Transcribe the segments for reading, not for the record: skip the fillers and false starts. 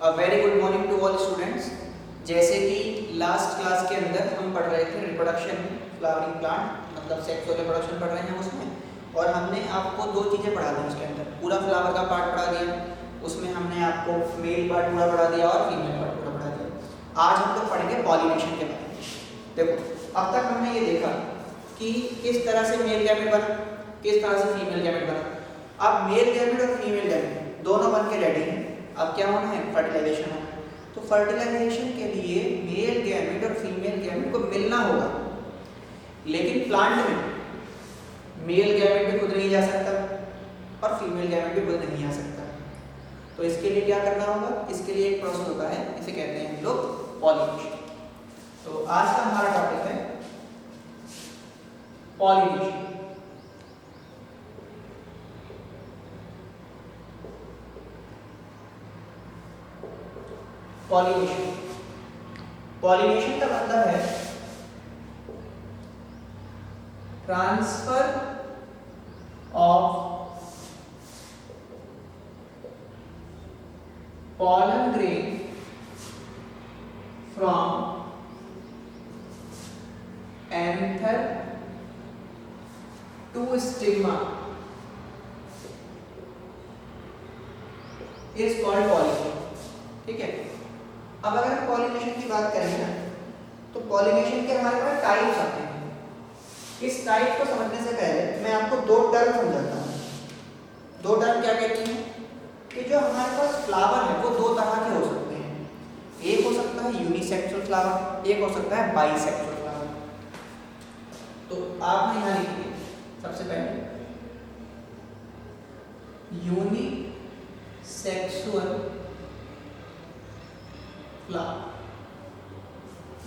Very good morning to all students. जैसे कि last class के अंदर हम पढ़ रहे थे रिप्रोडक्शन फ्लावरिंग प्लांट, मतलब सेक्सुअल रिप्रोडक्शन पढ़ रहे हैं उसमें, और हमने आपको दो चीज़ें पढ़ा दी उसके अंदर। पूरा फ्लावर का पार्ट पढ़ा दिया, उसमें हमने आपको मेल पार्ट पूरा पढ़ा दिया और फीमेल पार्ट पूरा पढ़ा दिया। आज हम लोग पढ़ेंगे पॉलिनेशन के बारे में। देखो, अब तक हमने ये देखा कि किस तरह से मेल गैमेट बना, किस तरह से फीमेल गैमेट बना। अब मेल गैमेट और फीमेल गैमेट दोनों बन के रेडी हैं। अब क्या होना है? फर्टिलाइजेशन होना है। तो फर्टिलाइजेशन के लिए मेल गैमेट और फीमेल गैमेट को मिलना होगा, लेकिन प्लांट में मेल गैमेट भी खुद नहीं जा सकता और फीमेल गैमेट भी खुद नहीं आ सकता। तो इसके लिए क्या करना होगा? इसके लिए एक प्रोसेस होता है, इसे कहते हैं हम लोग पॉलिनेशन। तो आज का हमारा टॉपिक है पॉलिनेशन। पॉलिनेशन पॉलिनेशन का मतलब है transfer of pollen grain from anther to stigma is called pollination। ठीक है। अब अगर हम पॉलिनेशन की बात करें ना, तो पॉलिनेशन के हमारे पास टाइप्स आते हैं। इस टाइप को समझने से पहले मैं आपको दो टर्म समझाता हूँ। दो टर्म क्या कहती हैं? कि जो हमारे पास फ्लावर है वो दो तरह के हो सकते हैं। एक हो सकता है यूनिसेक्सुअल फ्लावर, एक हो सकता है बाइसेक्सुअल फ्लावर। तो आप यहाँ लिखिए सबसे पहले यूनिसेक्सुअल फ्लावर।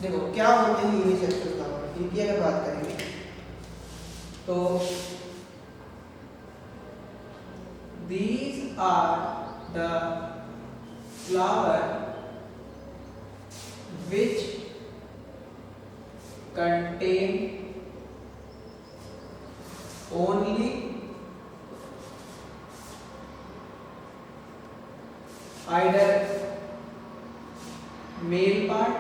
देखो क्या होते हैं यूनिसेक्सुअल फ्लावर, इनकी अगर बात करेंगे तो these are the flower which contain only either male part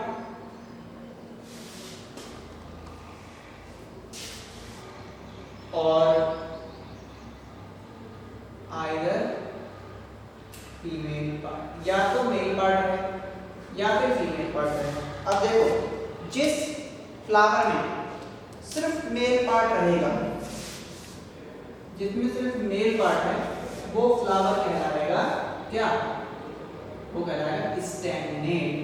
और either फीमेल पार्ट। या तो मेल पार्ट है या फिर फीमेल पार्ट है। अब देखो, जिस फ्लावर में सिर्फ मेल पार्ट रहेगा, जिसमें सिर्फ मेल पार्ट है, वो फ्लावर कहलाएगा क्या? वो कहलाएगा स्टैग्नेट।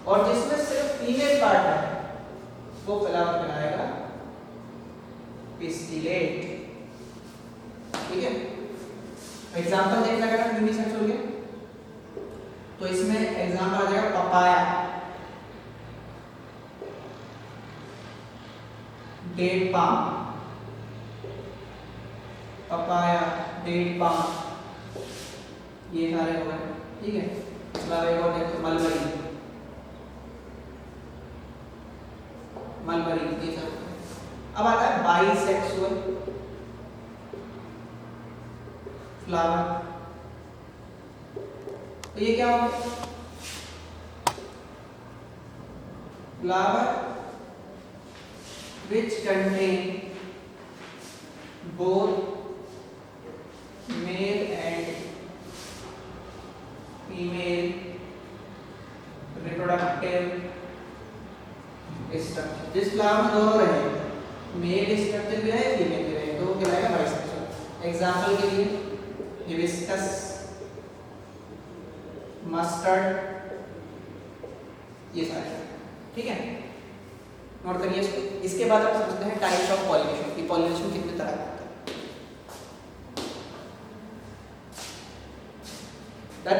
और जिसमें सिर्फ फीमेल पार्ट है, वो फ्लावर कहलाएगा पिस्टिलेट। ठीक है। एग्जांपल देखना अगर हम यूनिसेक्सुअल के, तो इसमें एग्जांपल आ जाएगा papaya, date palm, papaya, date palm, ये सारे हो गए। ठीक है। इसका एक और देखो मलबरी, मलबरी, ये सब। अब आता है बाइसेक्सुअल फ्लावर। तो ये क्या होगा? Flower which contain both male and female reproductive structure. जिस फ्लावर में दोनों रहे, मेल स्ट्रक्चर भी रहे, फीमेल भी रहे, तो वो कहलाएगा बाइसेक्सुअल। एग्जांपल के लिए हिबिस्कस, मस्टर्ड, ये सारे। ठीक है, नोट करिए इसको। इसके बाद आप समझते हैं टाइप्स ऑफ पॉलिनेशन की। पॉलिनेशन कितने तरह का होता है। डन।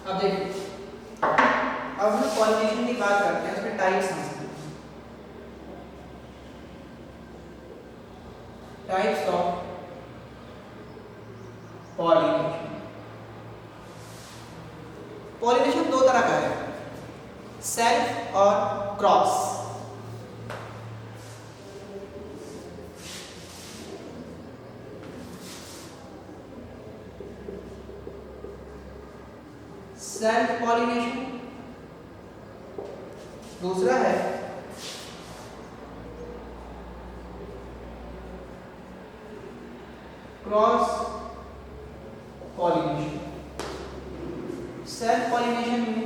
अब देखिए, अब हम पॉलिनेशन की बात करते हैं, उसमें टाइप्स समझते हैं। Types of pollination. पॉलिनेशन दो तरह का है, सेल्फ और क्रॉस। सेल्फ पॉलिनेशन, दूसरा है क्रॉस पॉलिनेशन। सेल्फ पॉलिनेशन में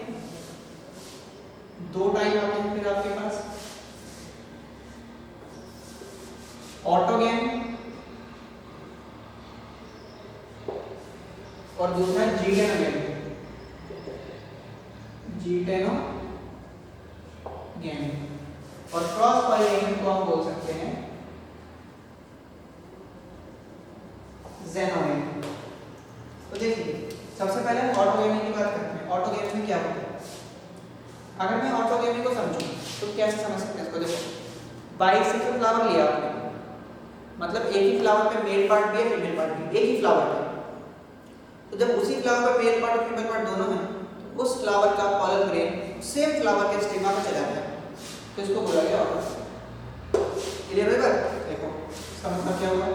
दो टाइप आते हैं फिर आपके पास, ऑटोगेन और दूसरा जीटेनोगेन। जीटेनोगेन और क्रॉस पॉलिनेशन को हम बोल सकते हैं ज़ेनोगेन। तो देखिए सबसे पहले हम ऑटोगेमी की बात करते हैं। ऑटोगेमी में क्या होता है? अगर मैं ऑटोगेमी को समझूं तो कैसे समझ सकते हैं इसको? देखो बाइसेक्सुअल फ्लावर लिया आपने, मतलब एक ही फ्लावर पे मेल पार्ट भी है फीमेल पार्ट भी, एक ही फ्लावर पे। तो जब उसी फ्लावर पे मेल पार्ट और फीमेल पार्ट दोनों हैं, तो उस फ्लावर का पॉलन ग्रेन सेम फ्लावर के स्टिग्मा पे चला गया, तो इसको बोला गया ऑटोगेमी। क्लियर है बात? देखो इसका मतलब क्या होगा?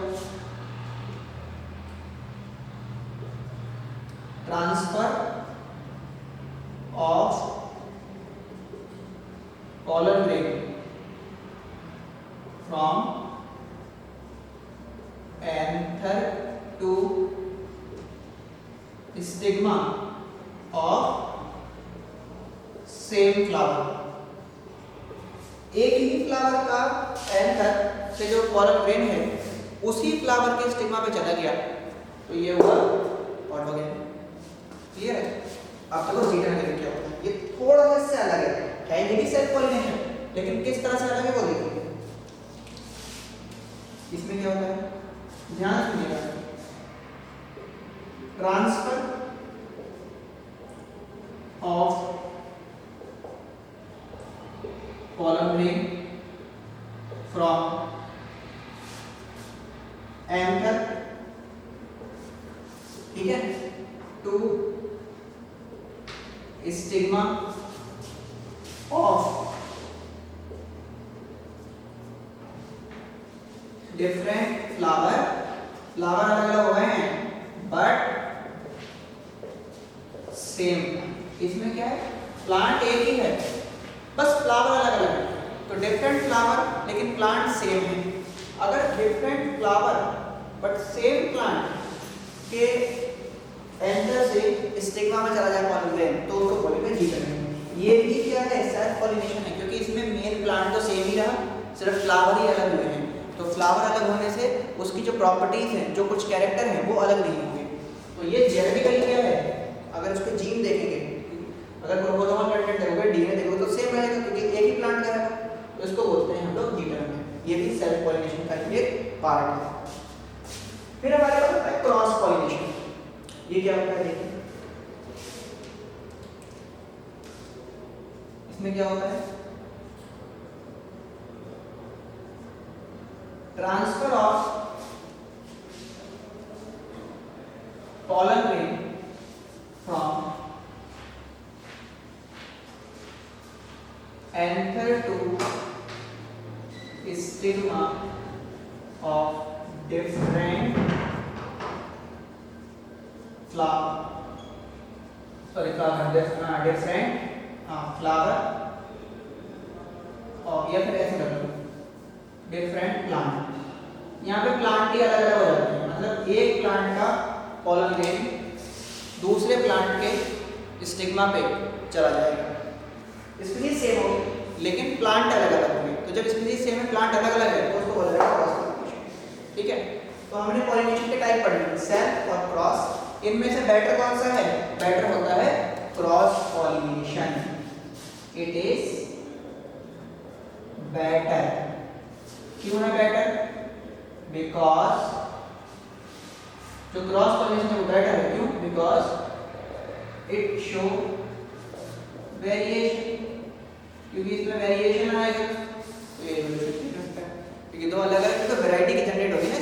Transfer of pollen grain from anther to stigma of same flower। एक ही फ्लावर का एंथर से जो pollen grain है उसी फ्लावर के स्टिग्मा पे चला गया, तो ये हुआ ऑटोगेमी। क्लियर है? आप देखो जीटेनोगेन क्या होता है, ये थोड़ा सा इससे अलग है ये भी सेल्फ पॉलिनेशन, लेकिन किस तरह से अलग है वो देखिए। इसमें क्या होता है, ध्यान सुनिएगा। Transfer of pollen grain from anther, ठीक है, to stigma of different flower अलग अलग हो गए हैं बट सेम। इसमें क्या है, प्लांट एक ही है बस फ्लावर अलग अलग है, तो डिफरेंट फ्लावर लेकिन प्लांट सेम है। अगर different flower but same plant के एंथर से स्टिग्मा में चला जाए पॉलन ग्रेन, तो उसको बोलेंगे जीटेनोगेन। ये भी क्या है, सेल्फ पॉलिनेशन है, क्योंकि इसमें मेन प्लांट तो सेम ही रहा, सिर्फ फ्लावर ही अलग हुए हैं। तो फ्लावर अलग होने से उसकी जो प्रॉपर्टीज हैं, जो कुछ कैरेक्टर हैं, वो अलग नहीं होंगे। तो ये जेनेटिकली क्या है, अगर उसके जीन देखेंगे, अगर क्रोमोसोमल कंटेंट देखोगे, डीएनए देखोगे तो सेम रहेगा, क्योंकि एक ही प्लांट का है। तो इसको बोलते हैं हम लोग जीटेनोगेन। ये भी सेल्फ पॉलिनेशन का एक पार्ट है। फिर हमारे पास होता है क्रॉस पॉलिनेशन। ये क्या होता है देखिए, इसमें क्या होता है, transfer of pollen grain from anther to stigma of different different flower, और या फिर ऐसे कर लो डिफरेंट प्लांट। यहाँ पे प्लांट ही अलग अलग हो जाते हैं, मतलब एक प्लांट का पॉलन ग्रेन दूसरे प्लांट के स्टिग्मा पे चला जाएगा। स्पीशीज सेम होगी लेकिन प्लांट अलग अलग होंगे। तो जब स्पीशीज सेम है, प्लांट अलग अलग है, तो उसको बोला जाएगा क्रॉस पॉलिनेशन। ठीक है, तो हमने पॉलिनेशन के टाइप पढ़े, सेल्फ और क्रॉस। इनमें से बेटर कौन सा है? बेटर होता है cross pollination. It is better. क्यों है बेटर? बिकॉज जो क्रॉस पॉलिनेशन है वो बेटर है। क्यों? बिकॉज इट शो वेरिएशन, क्योंकि इसमें वेरिएशन आएगा तो ये क्योंकि दो अलग अलग तो वैरायटी की जनरेट होगी ना,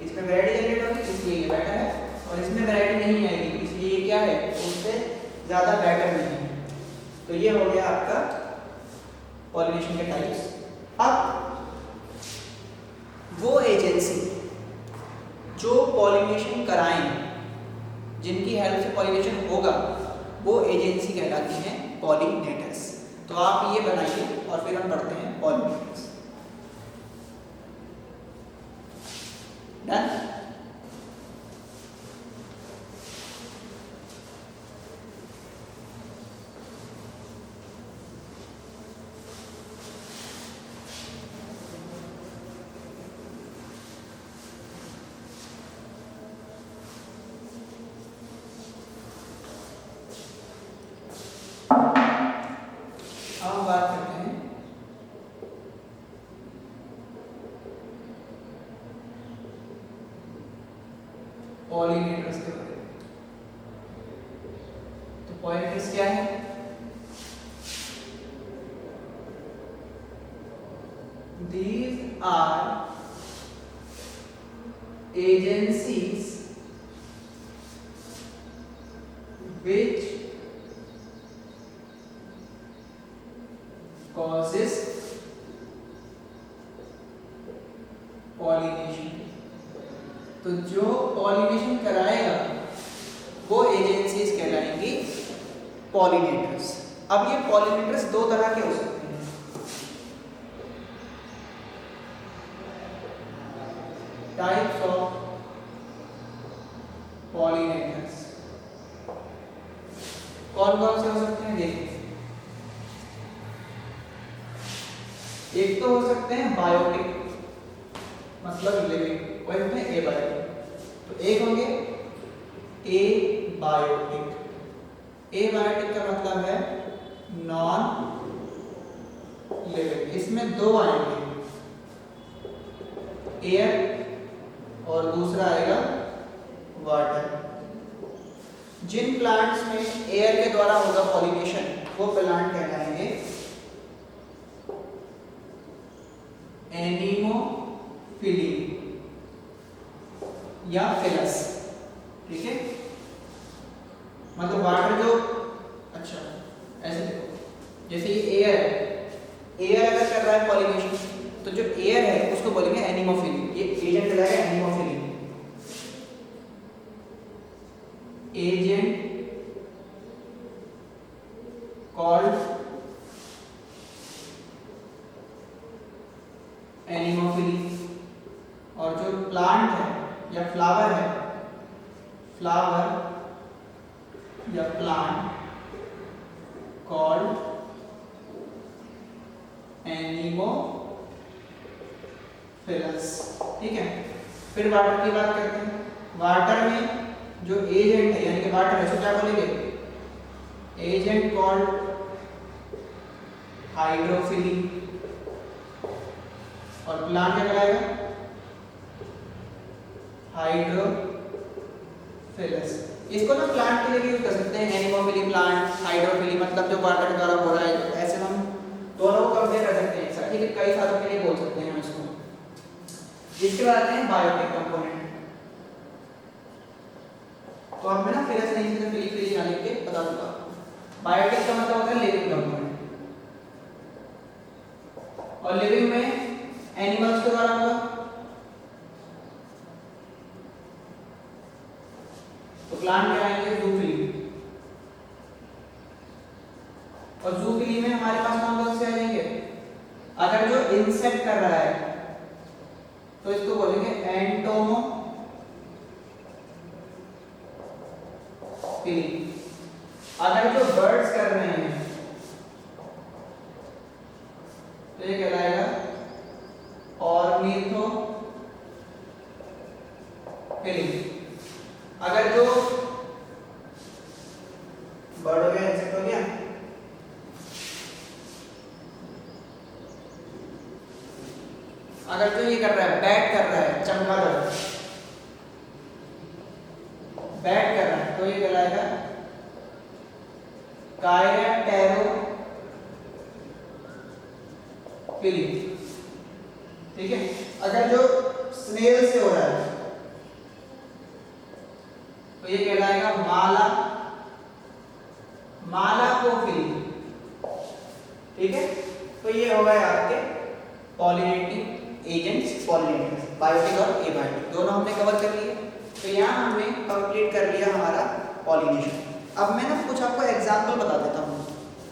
इसमें वैरायटी जनरेट होगी, इसलिए ये बेटर है। और इसमें वैरायटी नहीं आएगी, इसलिए ये क्या है, उससे ज़्यादा बेटर नहीं है। तो ये हो गया आपका पॉलिनेशन के टाइप्स। अब वो एजेंसी जो पॉलिनेशन कराएं, जिनकी हेल्प से पॉलिनेशन होगा, वो एजेंसी कहलाती हैं पॉलिनेटर्स। तो आप ये बनाइए और फिर हम पढ़ते हैं पॉलिनेटर्स। डन। हम बात करते हैं पॉलिनेटर्स के बारे में। तो पॉलिनेटर्स क्या है? These are agencies which causes pollination। तो जो पॉलिनेशन कराएगा वो एजेंसीज कहलाएंगी पॉलिनेटर्स। अब ये पॉलिनेटर्स दो तरह के हो सकते हैं। टाइप्स ऑफ पॉलिनेटर्स कौन कौन से हो सकते हैं देखिए। एक तो हो सकते हैं बायोटिक, मतलब लिविंग, वो होते हैं एबायोटिक। तो एक होंगे एबायोटिक। एबायोटिक का मतलब है नॉन लिविंग। इसमें दो आएंगे, एयर और दूसरा आएगा वाटर। जिन प्लांट्स में एयर के द्वारा होगा पॉलिनेशन, वो प्लांट कहलाएंगे एनीमोफिली या फिलस। ठीक है, मतलब वाटर जो, अच्छा ऐसे देखो, जैसे ये एयर है, एयर अगर कर रहा है पॉलिनेशन, तो जो एयर है उसको बोलेंगे एनीमोफिली। ये एजेंट कहलाएगा एनीमोफिली। Agent called anemophily. और जो प्लांट है या फ्लावर है, फ्लावर या प्लांट कॉल्ड एनीमोफिलस। ठीक है, फिर वाटर की बात करते हैं। वाटर में जो एजेंट है, यानी कि वाटर है, उसको क्या बोलेंगे? Agent called hydrophily. और प्लांट क्या कहलाएगा? हाइड्रोफिलस। इसको ना प्लांट के लिए भी यूज कर सकते हैं, एनीमोफिली प्लांट, हाइड्रोफिली, मतलब जो वाटर के द्वारा हो रहा है। ऐसे हम दोनों को कंपेयर कर सकते हैं, ठीक है, कई सालों के लिए बोल सकते हैं हम इसको। इसके बाद आते हैं बायोटिक कंपोनेंट। तो अब मैं ना फिर ऐसे नहीं फिली फिली ना लेके बता दूंगा। बायोटिक का मतलब होता है लिविंग कंपोनेंट, और लिविंग में एनिमल्स के द्वारा होगा। तो प्लांट में आएंगे जूफिली, और जूफिली में हमारे पास कौन कौन से आ जाएंगे? अगर जो इंसेक्ट कर रहा है तो इसको बोलेंगे एंटोमोफिली। अगर जो बर्ड्स कर रहे हैं तो ये कहलाएगा ऑर्निथोफिली। अगर जो बर्ड हो गया, इंसेक्ट हो गया, अगर जो ये कर रहा है, बैट कर रहा है, चमगादड़ बैट कर रहा है, तो ये कहलाएगा कायरैटेरोफिली। ठीक है, अगर जो स्नेल से हो रहा है तो ये कहलाएगा मालाकोफिली। ठीक है, तो ये हो गए आपके पॉलिनेटिंग एजेंट्स, पॉलिनेटर्स, बायोटिक और एबायोटिक दोनों हमने कवर कर लिए। तो यहाँ हमने कंप्लीट कर लिया हमारा पॉलिनेशन। अब मैं ना कुछ आपको एग्जांपल बता देता हूँ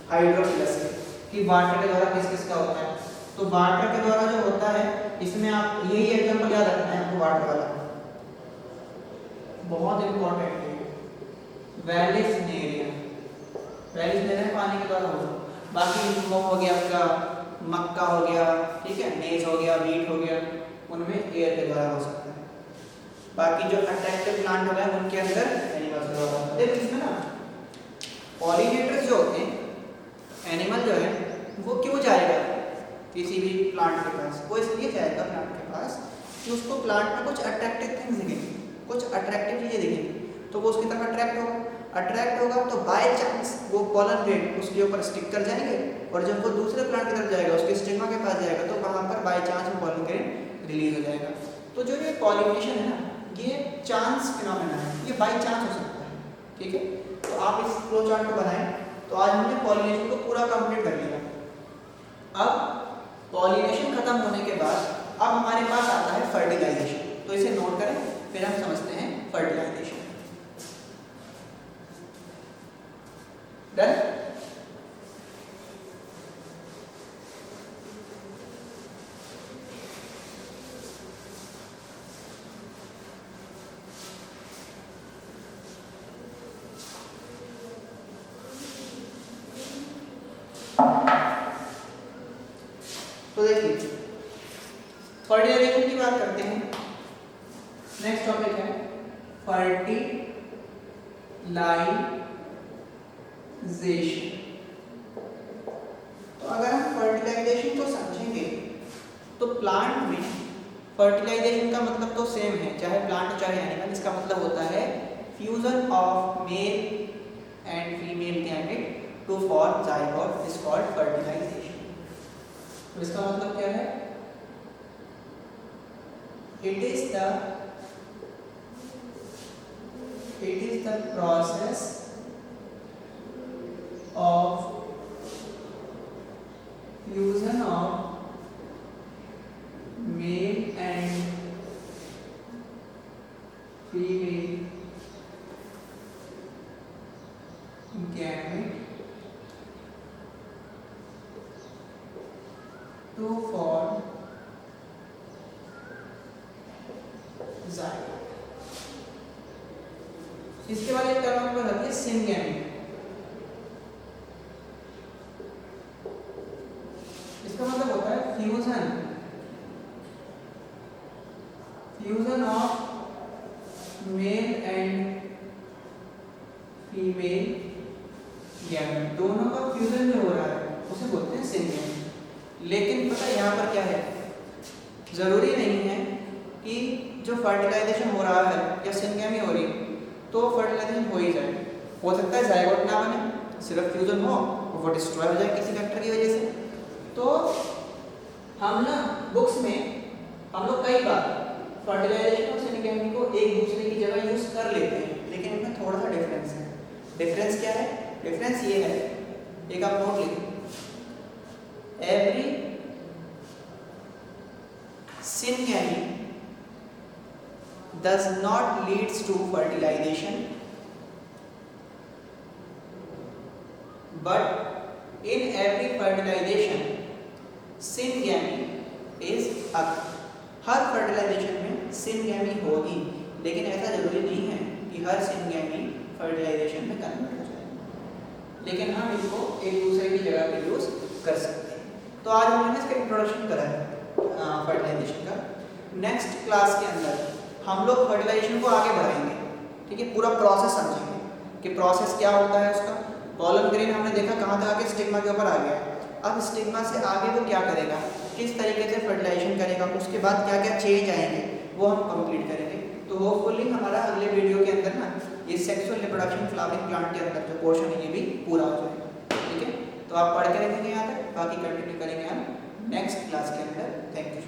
हाइड्रोफिलस के कि वाटर के द्वारा किस किस का होता है। तो वाटर के द्वारा जो होता है इसमें आप यही एग्जांपल याद रखना है आपको, वाटर वाला बहुत इंपॉर्टेंट है। वेलिस्नेरिया, वेलिस्नेरिया पानी के द्वारा होगा। बाकी वो हो गया आपका मक्का हो गया, ठीक है, मेज हो गया, वीट हो गया, उनमें एयर के द्वारा हो सकता है। बाकी जो अट्रैक्टिव प्लांट हो गए उनके अंदर एनिमल्स के द्वारा। देखो इसमें ना पॉलिनेटर्स जो होते हैं, एनिमल जो है वो क्यों जाएगा किसी भी प्लांट के पास, वो इसलिए जाएगा प्लांट के पास कि उसको प्लांट में कुछ अट्रैक्टिव थिंग्स दिखेंगी, कुछ अट्रैक्टिव चीजें दिखेंगी, तो वो उसकी तरफ अट्रैक्ट होगा तो बाय चांस वो पॉलन ग्रेन उसके ऊपर स्टिक कर जाएंगे, और जब वो दूसरे प्लांट की तरफ जाएगा उसके स्टिग्मा के पास जाएगा तो वहां पर बाय चांस वो पॉलन ग्रेन रिलीज हो जाएगा। तो जो ये पॉलिनेशन है ना, ये चांस फिनोमेना है, ये बाय चांस हो सकता है, ठीक है। तो आप इस फ्लो चार्ट को बनाएं। तो आज हमने पॉलिनेशन को पूरा कंप्लीट कर लिया। अब पॉलिनेशन खत्म होने के बाद अब हमारे पास आता है फर्टिलाइजेशन। तो इसे नोट करें, फिर हम समझते हैं फर्टिलाइजेशन। डन। तो देखिए फर्टिलाइजेशन की बात करते हैं। नेक्स्ट टॉपिक है फर्टिलाइजेशन। तो अगर हम फर्टिलाइजेशन को समझेंगे तो प्लांट में फर्टिलाइजेशन का मतलब तो सेम है, चाहे प्लांट हो चाहे एनिमल। इसका मतलब होता है fusion of male and female gamete to form zygote is called fertilization. तो इसका मतलब क्या है? It is the process of fusion of male and female gamete to form zygote। इसके बाद एक टर्म पर आती है सिनगैमेट। इसका मतलब होता है fusion of male and female gamete, दोनों का फ्यूजन जो हो रहा है उसे बोलते हैं सिनगैमेट। लेकिन पता है यहाँ पर क्या है, जरूरी नहीं है कि जो फर्टिलाइजेशन हो रहा है या सिनगैमी हो रही तो फर्टिलाइजेशन हो ही जाए। हो सकता है जाइगोट ना बने, सिर्फ फ्यूजन हो, वो डिस्ट्रॉय हो जाए किसी फैक्टर की वजह से। तो हम ना बुक्स में हम लोग कई बार फर्टिलाइजेशन और सिनगैमी को एक दूसरे की जगह यूज कर लेते हैं, लेकिन इनमें थोड़ा सा डिफरेंस है। डिफरेंस क्या है? डिफरेंस ये है, एक आप नोट लिखें, every syngamy does not leads to fertilization, but in every fertilization syngamy is occur। हर फर्टिलाइजेशन में सिनगैमी होगी, लेकिन ऐसा जरूरी नहीं है कि हर सिनगैमी फर्टिलाइजेशन में कन्वर्ट हो जाए, लेकिन हम इसको एक दूसरे की जगह पे यूज कर सकते हैं। तो आज हमने इसका इंट्रोडक्शन करा है फर्टिलाइजेशन का। नेक्स्ट क्लास के अंदर हम लोग फर्टिलाइजेशन को आगे बढ़ाएंगे, ठीक है, पूरा प्रोसेस समझेंगे कि प्रोसेस क्या होता है उसका। पॉलन ग्रेन हमने देखा कहाँ तक आके स्टिग्मा के ऊपर आ गया। अब स्टिग्मा से आगे वो क्या करेगा, किस तरीके से फर्टिलाइजेशन करेगा, उसके बाद क्या क्या चेंज आएंगे वो हम कंप्लीट करेंगे। तो होपफुली हमारा अगले वीडियो के अंदर ना ये सेक्सुअल रिप्रोडक्शन फ्लावरिंग प्लांट के अंदर जो पोर्शन है ये भी पूरा हो जाएगा, ठीक है। तो आप पढ़ के रखेंगे यहाँ तक, बाकी कंटिन्यू करेंगे हम नेक्स्ट क्लास के अंदर। Thank you.